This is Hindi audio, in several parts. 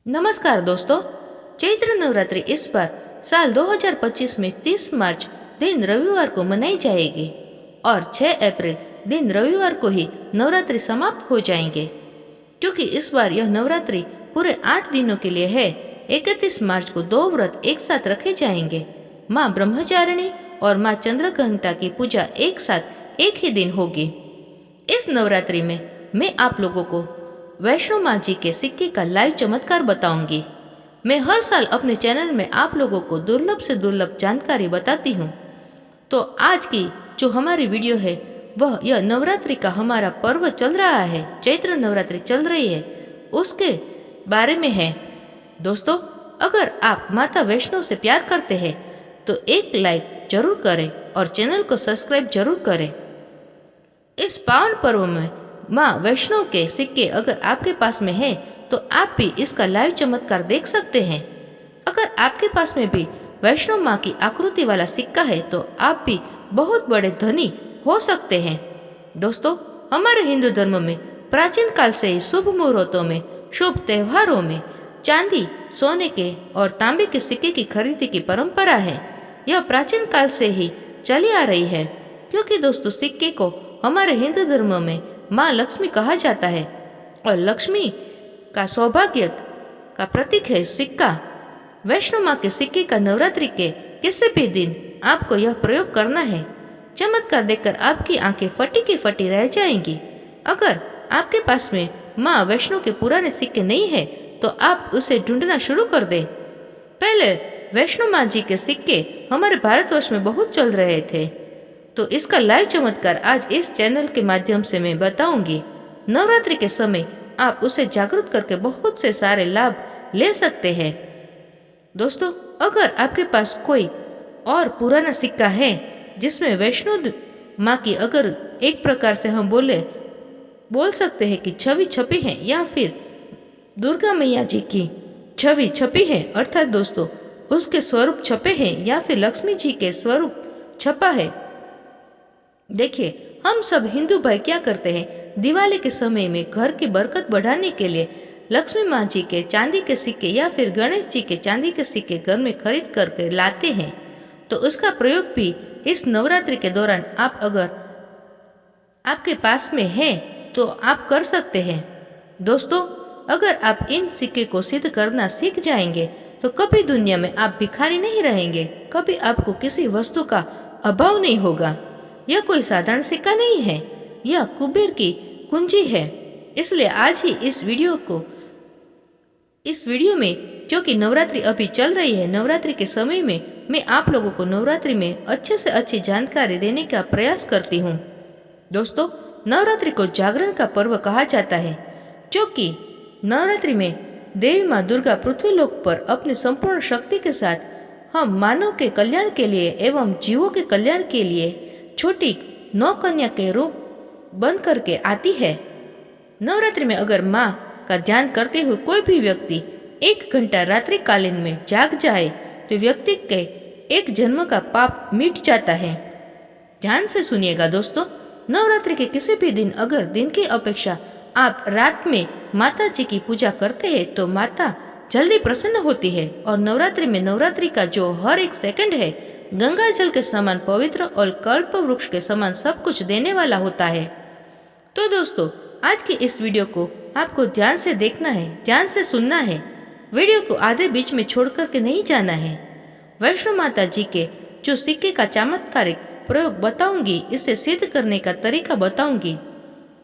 नमस्कार दोस्तों। चैत्र नवरात्रि इस बार साल 2025 में 30 मार्च दिन रविवार को मनाई जाएगी और 6 अप्रैल दिन रविवार को ही नवरात्रि समाप्त हो जाएंगे। क्योंकि इस बार यह नवरात्रि पूरे 8 दिनों के लिए है। 31 मार्च को 2 व्रत एक साथ रखे जाएंगे। माँ ब्रह्मचारिणी और माँ चंद्रघंटा की पूजा एक साथ एक ही दिन होगी। इस नवरात्रि में मैं आप लोगों को वैष्णो माँ जी के सिक्के का लाइव चमत्कार बताऊंगी। मैं हर साल अपने चैनल में आप लोगों को दुर्लभ से दुर्लभ जानकारी बताती हूँ। तो आज की जो हमारी वीडियो है वह यह नवरात्रि का हमारा पर्व चल रहा है, चैत्र नवरात्रि चल रही है, उसके बारे में है। दोस्तों, अगर आप माता वैष्णो से प्यार करते हैं तो एक लाइक जरूर करें और चैनल को सब्सक्राइब जरूर करें। इस पावन पर्व में माँ वैष्णो के सिक्के अगर आपके पास में है तो आप भी इसका लाइव चमत्कार देख सकते हैं। अगर आपके पास में भी वैष्णो माँ की आकृति वाला सिक्का है तो आप भी बहुत बड़े धनी हो सकते हैं। दोस्तों, हमारे हिंदू धर्म में प्राचीन काल से ही शुभ मुहूर्तों में, शुभ त्योहारों में चांदी, सोने के और तांबे के सिक्के की खरीदी की परंपरा है। यह प्राचीन काल से ही चली आ रही है। क्योंकि दोस्तों, सिक्के को हमारे हिंदू धर्म में माँ लक्ष्मी कहा जाता है और लक्ष्मी का सौभाग्य का प्रतीक है सिक्का। वैष्णो माँ के सिक्के का नवरात्रि के किसी भी दिन आपको यह प्रयोग करना है। चमत्कार देखकर आपकी आंखें फटी की फटी रह जाएंगी। अगर आपके पास में माँ वैष्णो के पुराने सिक्के नहीं है तो आप उसे ढूंढना शुरू कर दें। पहले वैष्णो माँ जी के सिक्के हमारे भारतवर्ष में बहुत चल रहे थे, तो इसका लाइव चमत्कार आज इस चैनल के माध्यम से मैं बताऊंगी। नवरात्रि के समय आप उसे जागृत करके बहुत से सारे लाभ ले सकते हैं। दोस्तों, अगर आपके पास कोई और पुराना सिक्का है जिसमें वैष्णो माँ की अगर एक प्रकार से हम बोल सकते हैं कि छवि छपी है या फिर दुर्गा मैया जी की छवि छपी है, अर्थात दोस्तों उसके स्वरूप छपे हैं या फिर लक्ष्मी जी के स्वरूप छपा है। देखिए, हम सब हिंदू भाई क्या करते हैं, दिवाली के समय में घर की बरकत बढ़ाने के लिए लक्ष्मी माँ जी के चांदी के सिक्के या फिर गणेश जी के चांदी के सिक्के घर में खरीद करके लाते हैं। तो उसका प्रयोग भी इस नवरात्रि के दौरान आप अगर आपके पास में है तो आप कर सकते हैं। दोस्तों, अगर आप इन सिक्के को सिद्ध करना सीख जाएंगे तो कभी दुनिया में आप भिखारी नहीं रहेंगे, कभी आपको किसी वस्तु का अभाव नहीं होगा। यह कोई साधारण सिक्का नहीं है, यह कुबेर की कुंजी है। इसलिए आज ही इस वीडियो में क्योंकि नवरात्रि अभी चल रही है, नवरात्रि के समय में मैं आप लोगों को नवरात्रि में अच्छे से अच्छी जानकारी देने का प्रयास करती हूँ। दोस्तों, नवरात्रि को जागरण का पर्व कहा जाता है क्योंकि नवरात्रि में देवी माँ दुर्गा पृथ्वी लोक पर अपनी संपूर्ण शक्ति के साथ हम मानव के कल्याण के लिए एवं जीवों के कल्याण के लिए छोटी 9 कन्या के रूप बन करके आती है। नवरात्रि में अगर माँ का ध्यान करते हुए कोई भी व्यक्ति 1 घंटा रात्रि कालीन में जाग जाए तो व्यक्ति के एक जन्म का पाप मिट जाता है। ध्यान से सुनिएगा दोस्तों, नवरात्रि के किसी भी दिन अगर दिन की अपेक्षा आप रात में माता जी की पूजा करते हैं तो माता जल्दी प्रसन्न होती है और नवरात्रि में नवरात्रि का जो हर एक सेकंड है गंगा जल के समान पवित्र और कल्प वृक्ष के समान सब कुछ देने वाला होता है। तो दोस्तों, आज की इस वीडियो को आपको ध्यान से देखना है, ध्यान से सुनना है। वीडियो को आधे बीच में छोड़ करके नहीं जाना है। वैष्णो माता जी के जो सिक्के का चमत्कारिक प्रयोग बताऊंगी, इसे सिद्ध करने का तरीका बताऊंगी।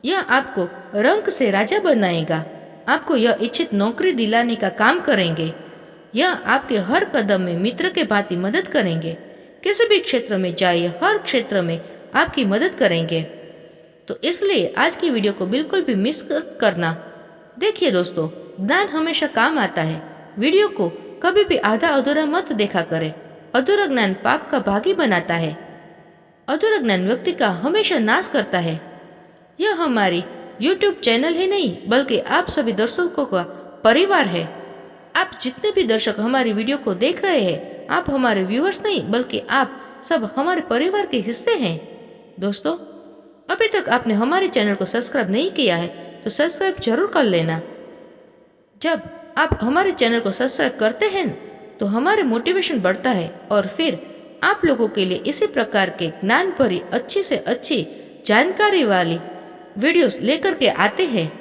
यह आपको रंक से राजा बनाएगा, आपको यह इच्छित नौकरी दिलाने का काम करेंगे। यह आपके हर कदम में मित्र के भांति मदद करेंगे। किसी भी क्षेत्र में जाइए, हर क्षेत्र में आपकी मदद करेंगे। तो इसलिए आज की वीडियो को बिल्कुल भी मिस करना। देखिए दोस्तों, ज्ञान हमेशा काम आता है। वीडियो को कभी भी आधा अधूरा मत देखा करें। अधूरा ज्ञान पाप का भागी बनाता है। अधूरा ज्ञान व्यक्ति का हमेशा नाश करता है। यह हमारी YouTube चैनल ही नहीं बल्कि आप सभी दर्शकों का परिवार है। आप जितने भी दर्शक हमारी वीडियो को देख रहे हैं, आप हमारे व्यूअर्स नहीं बल्कि आप सब हमारे परिवार के हिस्से हैं। दोस्तों, अभी तक आपने हमारे चैनल को सब्सक्राइब नहीं किया है तो सब्सक्राइब जरूर कर लेना। जब आप हमारे चैनल को सब्सक्राइब करते हैं तो हमारे मोटिवेशन बढ़ता है और फिर आप लोगों के लिए इसी प्रकार के ज्ञान भरी अच्छी से अच्छी जानकारी वाली वीडियोस लेकर के आते हैं।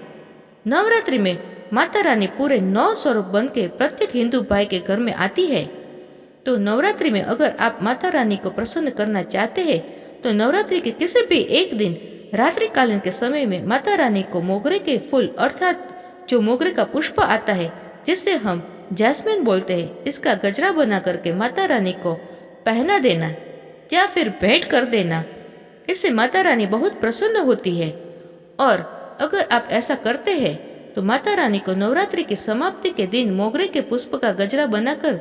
नवरात्रि में माता रानी पूरे 9 स्वरूप बन के प्रत्येक हिंदू भाई के घर में आती है। तो नवरात्रि में अगर आप माता रानी को प्रसन्न करना चाहते हैं तो नवरात्रि के किसी भी एक दिन रात्रि कालीन के समय में माता रानी को मोगरे के फूल अर्थात जो मोगरे का पुष्प आता है जिसे हम जैस्मिन बोलते हैं, इसका गजरा बना करके माता रानी को पहना देना या फिर भेंट कर देना। इससे माता रानी बहुत प्रसन्न होती है। और अगर आप ऐसा करते हैं तो माता रानी को नवरात्रि की समाप्ति के दिन मोगरे के पुष्प का गजरा बनाकर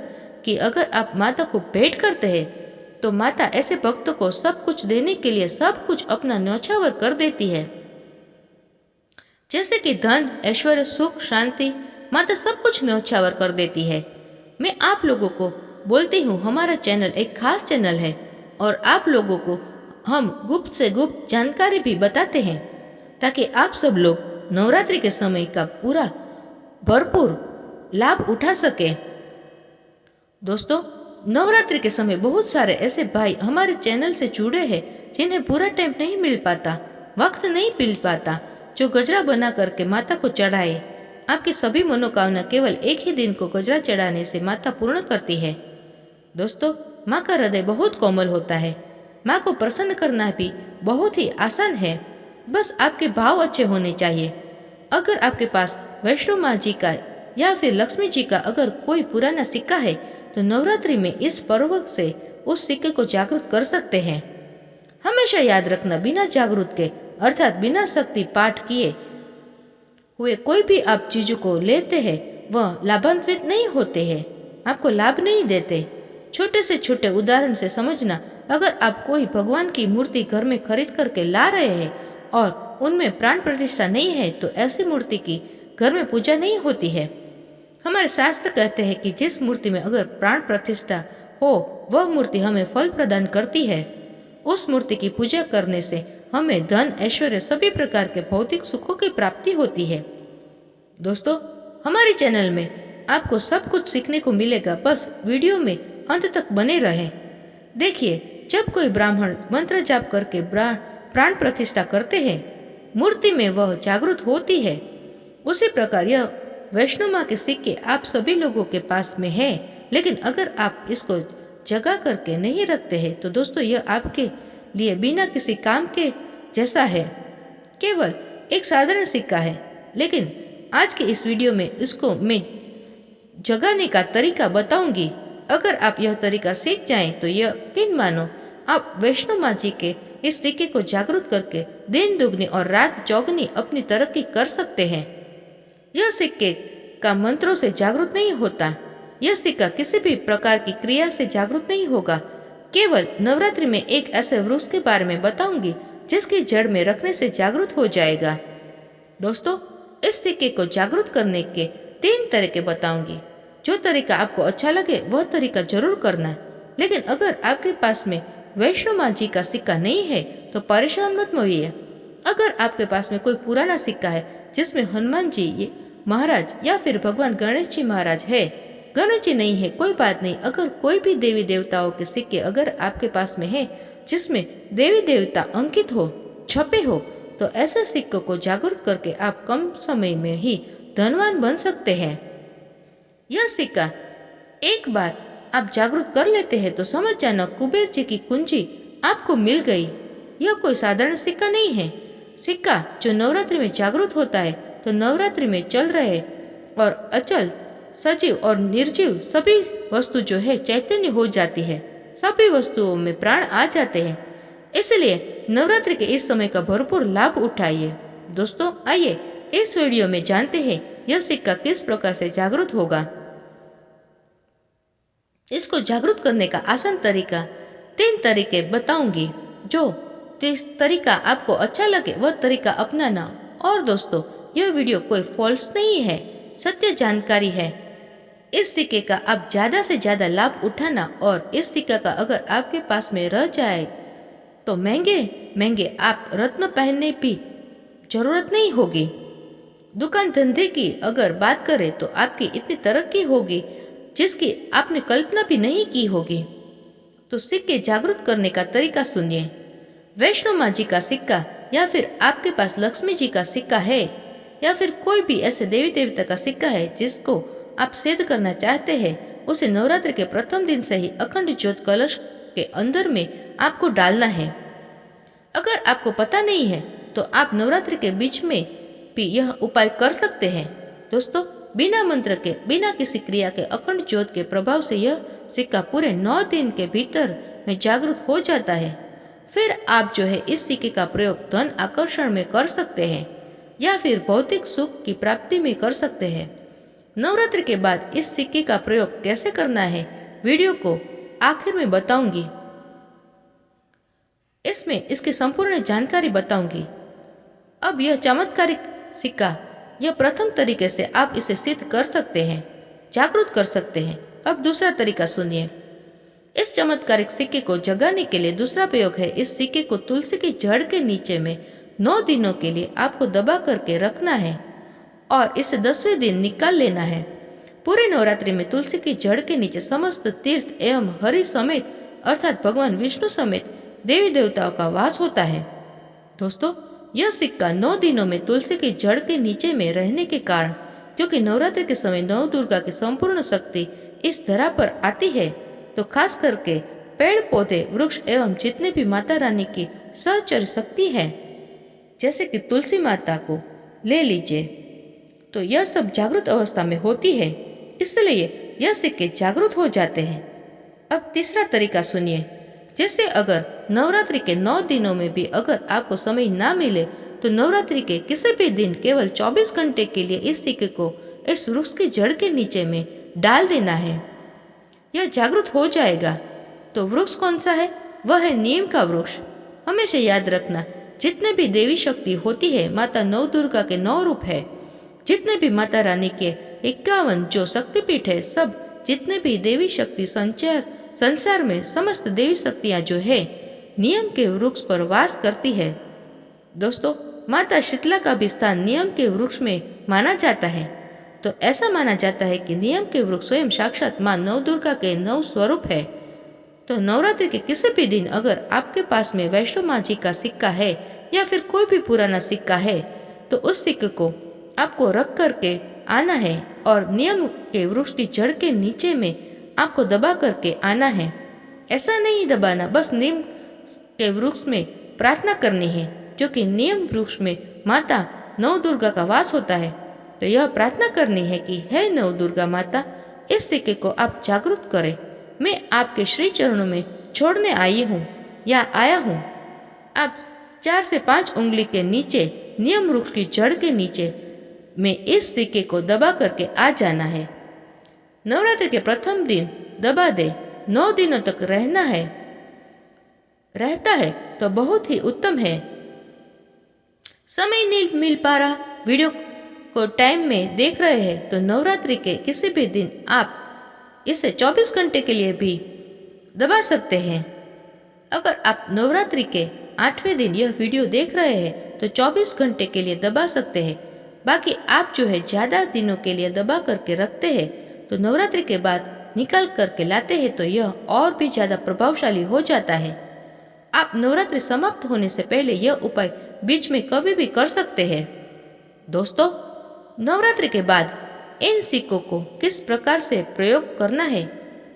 कि अगर आप माता को भेंट करते हैं तो माता ऐसे भक्तों को सब कुछ देने के लिए सब कुछ अपना न्यौछावर कर देती है, जैसे कि धन, ऐश्वर्य, सुख, शांति, माता सब कुछ न्यौछावर कर देती है। मैं आप लोगों को बोलती हूँ हमारा चैनल एक खास चैनल है और आप लोगों को हम गुप्त से गुप्त जानकारी भी बताते हैं ताकि आप सब लोग नवरात्रि के समय का पूरा भरपूर लाभ उठा सके। दोस्तों, नवरात्रि के समय बहुत सारे ऐसे भाई हमारे चैनल से जुड़े हैं जिन्हें पूरा टाइम नहीं मिल पाता, वक्त नहीं मिल पाता, जो गजरा बना करके माता को चढ़ाए। आपकी सभी मनोकामना केवल एक ही दिन को गजरा चढ़ाने से माता पूर्ण करती है। दोस्तों, माँ का हृदय बहुत कोमल होता है। माँ को प्रसन्न करना भी बहुत ही आसान है, बस आपके भाव अच्छे होने चाहिए। अगर आपके पास वैष्णो माँ जी का या फिर लक्ष्मी जी का अगर कोई पुराना सिक्का है तो नवरात्रि में इस पर्व से उस सिक्के को जागृत कर सकते हैं। हमेशा याद रखना, बिना जागृत के अर्थात बिना शक्ति पाठ किए हुए कोई भी आप चीजों को लेते हैं वह लाभान्वित नहीं होते हैं, आपको लाभ नहीं देते। छोटे से छोटे उदाहरण से समझना, अगर आप कोई भगवान की मूर्ति घर में खरीद करके ला रहे हैं और उनमें प्राण प्रतिष्ठा नहीं है तो ऐसी मूर्ति की घर में पूजा नहीं होती है। हमारे शास्त्र कहते हैं कि जिस मूर्ति में अगर प्राण प्रतिष्ठा हो वह मूर्ति हमें फल प्रदान करती है। उस मूर्ति की पूजा करने से हमें धन, ऐश्वर्य, सभी प्रकार के भौतिक सुखों की प्राप्ति होती है। दोस्तों, हमारे चैनल में आपको सब कुछ सीखने को मिलेगा, बस वीडियो में अंत तक बने रहें। देखिए, जब कोई ब्राह्मण मंत्र जाप करके प्राण प्रतिष्ठा करते हैं, मूर्ति में वह जागृत होती है। उसी प्रकार यह वैष्णो माँ के सिक्के आप सभी लोगों के पास में है, लेकिन अगर आप इसको जगा करके नहीं रखते हैं तो दोस्तों यह आपके लिए बिना किसी काम के जैसा है, केवल एक साधारण सिक्का है। लेकिन आज के इस वीडियो में इसको मैं जगाने का तरीका बताऊंगी। अगर आप यह तरीका सीख जाएं तो यकीन मानो आप वैष्णो माँ जी के इस सिक्के को जागृत करके दिन दुगनी और रात चौगनी अपनी तरक्की कर सकते हैं। यह सिक्के का मंत्रों से जागृत नहीं होता, यह सिक्का किसी भी प्रकार की क्रिया से जागृत नहीं होगा। केवल नवरात्रि में एक ऐसे वृक्ष के बारे में बताऊंगी जिसकी जड़ में रखने से जागृत हो जाएगा। दोस्तों, इस सिक्के को जागृत करने के 3 तरीके बताऊंगी। जो तरीका आपको अच्छा लगे वह तरीका जरूर करना। लेकिन अगर आपके पास में वैष्णो माँ जी का सिक्का नहीं है तो परेशान मत होइए। अगर आपके पास में कोई पुराना सिक्का है जिसमें हनुमान जी महाराज या फिर भगवान गणेश जी महाराज है, गणेश जी नहीं है, कोई बात नहीं। अगर कोई भी देवी देवताओं के सिक्के अगर आपके पास में है जिसमें देवी देवता अंकित हो, छपे हो, तो ऐसे सिक्कों को जागृत करके आप कम समय में ही धनवान बन सकते हैं। यह सिक्का एक बार आप जागृत कर लेते हैं तो समझ जाना कुबेर जी की कुंजी आपको मिल गई। यह कोई साधारण सिक्का नहीं है। सिक्का जो नवरात्रि में जागृत होता है तो नवरात्रि में चल रहे और अचल, सजीव और निर्जीव सभी वस्तु जो है चैतन्य हो जाती है, सभी वस्तुओं में प्राण आ जाते हैं। इसलिए नवरात्रि के इस समय का भरपूर लाभ उठाइए। दोस्तों, आइए इस वीडियो में जानते हैं यह सिक्का किस प्रकार से जागृत होगा। इसको जागृत करने का आसान तरीका 3 तरीके बताऊंगी। जो तरीका आपको अच्छा लगे वह तरीका अपनाना। और दोस्तों, यह वीडियो कोई फॉल्स नहीं है, सत्य जानकारी है। इस सिक्के का आप ज्यादा से ज्यादा लाभ उठाना और इस सिक्का का अगर आपके पास में रह जाए तो महंगे महंगे आप रत्न पहनने की जरूरत नहीं होगी। दुकान धंधे की अगर बात करें तो आपकी इतनी तरक्की होगी जिसकी आपने कल्पना भी नहीं की होगी। तो सिक्के जागरूक करने का तरीका सुनिए। वैष्णो माँ जी का सिक्का या फिर आपके पास लक्ष्मी जी का सिक्का है या फिर कोई भी ऐसे देवी देवता का सिक्का है जिसको आप सिद्ध करना चाहते हैं, उसे नवरात्रि के प्रथम दिन से ही अखंड ज्योत कलश के अंदर में आपको डालना है। अगर आपको पता नहीं है तो आप नवरात्रि के बीच में भी यह उपाय कर सकते हैं। दोस्तों, बिना मंत्र के, बिना किसी क्रिया के अखंड ज्योत के प्रभाव से यह सिक्का पूरे 9 दिन के भीतर में जागृत हो जाता है। फिर आप जो है इस सिक्के का प्रयोग धन आकर्षण में कर सकते हैं या फिर भौतिक सुख की प्राप्ति में कर सकते हैं। नवरात्रि के बाद इस सिक्के का प्रयोग कैसे करना है, वीडियो को आखिर में बताऊंगी। इसमें इसकी संपूर्ण जानकारी बताऊंगी। अब यह चमत्कारिक सिक्का, यह प्रथम तरीके से आप इसे सिद्ध कर सकते हैं, जागरूक कर सकते हैं। अब दूसरा तरीका सुनिए। इस चमत्कारिक सिक्के को जगाने के लिए दूसरा प्रयोग है। इस सिक्के को तुलसी की जड़ के नीचे में 9 दिनों के लिए आपको दबा करके रखना है और इसे 10वें दिन निकाल लेना है। पूरे नवरात्रि में तुलसी की जड़ के नीचे समस्त तीर्थ एवं हरि समेत अर्थात भगवान विष्णु समेत देवी देवताओं का वास होता है। दोस्तों, यह सिक्का 9 दिनों में तुलसी की जड़ के नीचे में रहने के कारण, क्योंकि नवरात्रि के समय नव दुर्गा की संपूर्ण शक्ति इस धरा पर आती है, तो खास करके पेड़ पौधे वृक्ष एवं जितने भी माता रानी की सहचर शक्ति है, जैसे कि तुलसी माता को ले लीजिए, तो यह सब जागृत अवस्था में होती है, इसलिए यह सिक्के जागृत हो जाते हैं। अब तीसरा तरीका सुनिए। जैसे अगर नवरात्रि के 9 दिनों में भी अगर आपको समय ना मिले तो नवरात्रि के किसी भी दिन केवल 24 घंटे के लिए इस सिक्के को इस वृक्ष की जड़ के नीचे में डाल देना है। यह जागृत हो जाएगा। तो वृक्ष कौन सा है? वह है नीम का वृक्ष। हमेशा याद रखना, जितने भी देवी शक्ति होती है, माता नव दुर्गा के 9 रूप है। जितने भी माता रानी के 51 जो शक्तिपीठ है, सब जितने भी देवी शक्ति संसार में समस्त देवी शक्तियां जो है नियम के वृक्ष पर वास करती है। दोस्तों, माता शीतला का भी स्थान नियम के वृक्ष में माना जाता है। तो ऐसा माना जाता है कि नियम के वृक्ष स्वयं साक्षात मां नव दुर्गा के 9 स्वरूप है। तो नवरात्रि के किसी भी दिन अगर आपके पास में वैष्णो माँ जी का सिक्का है या फिर कोई भी पुराना सिक्का है, तो उस सिक्के को आपको रख करके आना है और नियम के वृक्ष की जड़ के नीचे में आपको दबा करके आना है। ऐसा नहीं दबाना, बस नीम के वृक्ष में प्रार्थना करनी है, जो कि नियम वृक्ष में माता नव दुर्गा का वास होता है। तो यह प्रार्थना करनी है कि हे नव दुर्गा माता, इस सिक्के को आप जागृत करें। मैं आपके श्री चरणों में छोड़ने आई हूँ या आया हूँ। आप 4 से 5 उंगली के नीचे नियम वृक्ष की जड़ के नीचे में इस सिक्के को दबा करके आ जाना है। नवरात्रि के प्रथम दिन दबा दे, 9 दिनों तक रहता है तो बहुत ही उत्तम है। समय नहीं मिल पा रहा, वीडियो को टाइम में देख रहे हैं, तो नवरात्रि के किसी भी दिन आप इसे 24 घंटे के लिए भी दबा सकते हैं। अगर आप नवरात्रि के 8वें दिन यह वीडियो देख रहे हैं तो 24 घंटे के लिए दबा सकते हैं। बाकी आप जो है ज़्यादा दिनों के लिए दबा करके रखते हैं तो नवरात्रि के बाद निकाल करके लाते हैं तो यह और भी ज़्यादा प्रभावशाली हो जाता है। आप नवरात्रि समाप्त होने से पहले यह उपाय बीच में कभी भी कर सकते हैं। दोस्तों, नवरात्रि के बाद इन सिक्कों को किस प्रकार से प्रयोग करना है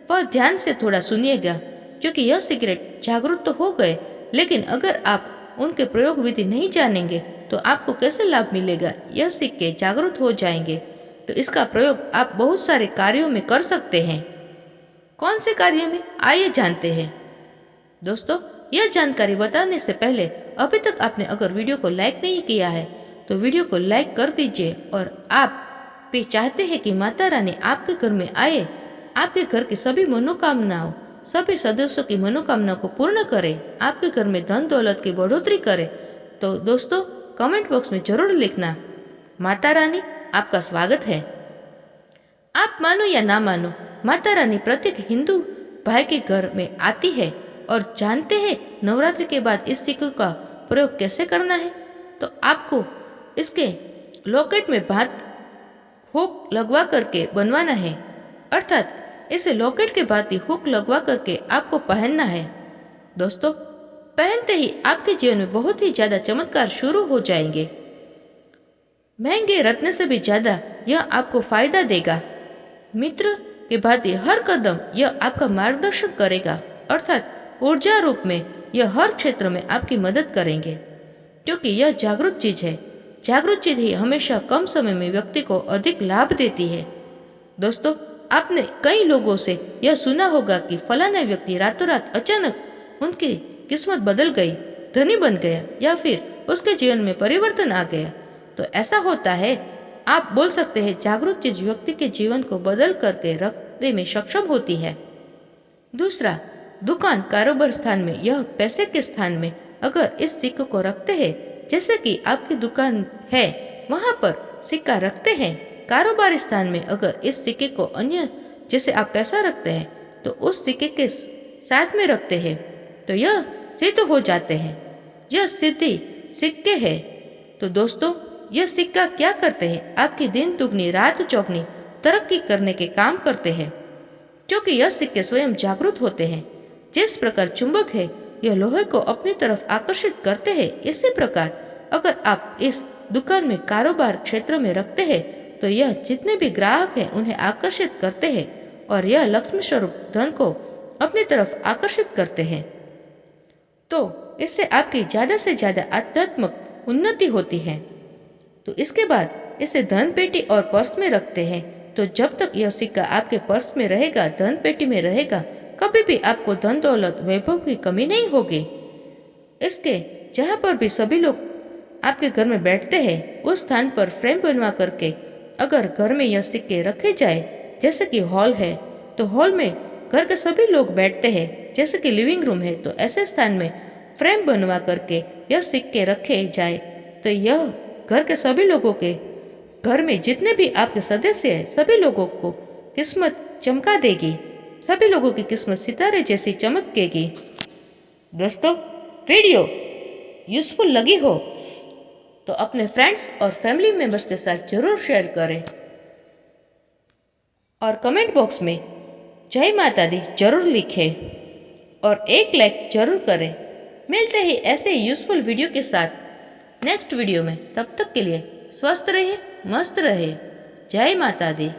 वह ध्यान से थोड़ा सुनिएगा, क्योंकि यह सीक्रेट जागरूक तो हो गए, लेकिन अगर आप उनके प्रयोग विधि नहीं जानेंगे तो आपको कैसे लाभ मिलेगा। यह सिक्के जागरूक हो जाएंगे तो इसका प्रयोग आप बहुत सारे कार्यों में कर सकते हैं। कौन से कार्य में, आइए जानते हैं। दोस्तों, यह जानकारी बताने से पहले अभी तक आपने अगर वीडियो को लाइक नहीं किया है तो वीडियो को लाइक कर दीजिए। और आप भी चाहते हैं कि माता रानी आपके घर में आए, आपके घर की सभी मनोकामनाओं, सभी सदस्यों की मनोकामनाओं को पूर्ण करे, आपके घर में धन दौलत की बढ़ोतरी करे, तो दोस्तों कमेंट बॉक्स में जरूर लिखना, माता रानी आपका स्वागत है। आप मानो या ना मानो, माता रानी प्रत्येक हिंदू भाई के घर में आती है। और जानते हैं नवरात्रि के बाद इस सिक्के का प्रयोग कैसे करना है, तो आपको इसके लॉकेट में बात हुक लगवा करके बनवाना है, अर्थात इसे लॉकेट के बाद ही हुक लगवा करके आपको पहनना है। दोस्तों, पहनते ही आपके जीवन में बहुत ही ज्यादा चमत्कार शुरू हो जाएंगे। महंगे रत्न से भी ज्यादा यह आपको फायदा देगा। मित्र के भांति हर कदम यह आपका मार्गदर्शन करेगा, अर्थात ऊर्जा रूप में यह हर क्षेत्र में आपकी मदद करेंगे, क्योंकि यह जागरूक चीज है। जागरूक चीज ही हमेशा कम समय में व्यक्ति को अधिक लाभ देती है। दोस्तों, आपने कई लोगों से यह सुना होगा कि फलाना व्यक्ति रातों रात अचानक उनकी किस्मत बदल गई, धनी बन गया या फिर उसके जीवन में परिवर्तन आ गया। तो ऐसा होता है। आप बोल सकते हैं जागरूक चीज व्यक्ति के जीवन को बदल करके रखने में सक्षम होती है। दूसरा, दुकान कारोबार स्थान में यह पैसे के स्थान में अगर इस सिक्के को रखते हैं, जैसे कि आपकी दुकान है वहां पर सिक्का रखते हैं, कारोबारी स्थान में अगर इस सिक्के को अन्य जैसे आप पैसा रखते हैं तो उस सिक्के के साथ में रखते हैं तो यह सिद्ध हो जाते हैं। यह सिद्धि सिक्के है। तो दोस्तों, यह सिक्का क्या करते हैं? आपकी दिन दुगनी रात चौगनी तरक्की करने के काम करते हैं, क्योंकि यह सिक्के स्वयं जागरूक होते हैं। जिस प्रकार चुंबक है यह लोहे को अपनी तरफ आकर्षित करते हैं, इसी प्रकार अगर आप इस दुकान में कारोबार क्षेत्र में रखते हैं तो यह जितने भी ग्राहक हैं उन्हें आकर्षित करते हैं और यह लक्ष्मी स्वरूप धन को अपनी तरफ आकर्षित करते हैं। तो इससे आपकी ज्यादा से ज्यादा आध्यात्मिक उन्नति होती है। तो इसके बाद इसे धन पेटी और पर्स में रखते हैं। तो जब तक यह सिक्का आपके पर्स में रहेगा, धन पेटी में रहेगा, कभी भी आपको धन दौलत वैभव की कमी नहीं होगी। इसके जहाँ पर भी सभी लोग आपके घर में बैठते हैं उस स्थान पर फ्रेम बनवा करके अगर घर में यह सिक्के रखे जाए, जैसे कि हॉल है तो हॉल में घर के सभी लोग बैठते हैं, जैसे कि लिविंग रूम है तो ऐसे स्थान में फ्रेम बनवा करके यह सिक्के रखे जाए तो यह घर के सभी लोगों के घर में जितने भी आपके सदस्य हैं सभी लोगों को किस्मत चमका देगी, सभी लोगों की किस्मत सितारे जैसी चमकेगी। दोस्तों, वीडियो यूजफुल लगी हो तो अपने फ्रेंड्स और फैमिली मेंबर्स के साथ जरूर शेयर करें और कमेंट बॉक्स में जय माता दी जरूर लिखें और एक लाइक जरूर करें। मिलते ही ऐसे यूजफुल वीडियो के साथ नेक्स्ट वीडियो में। तब तक के लिए स्वस्थ रहिए, मस्त रहिए। जय माता दी।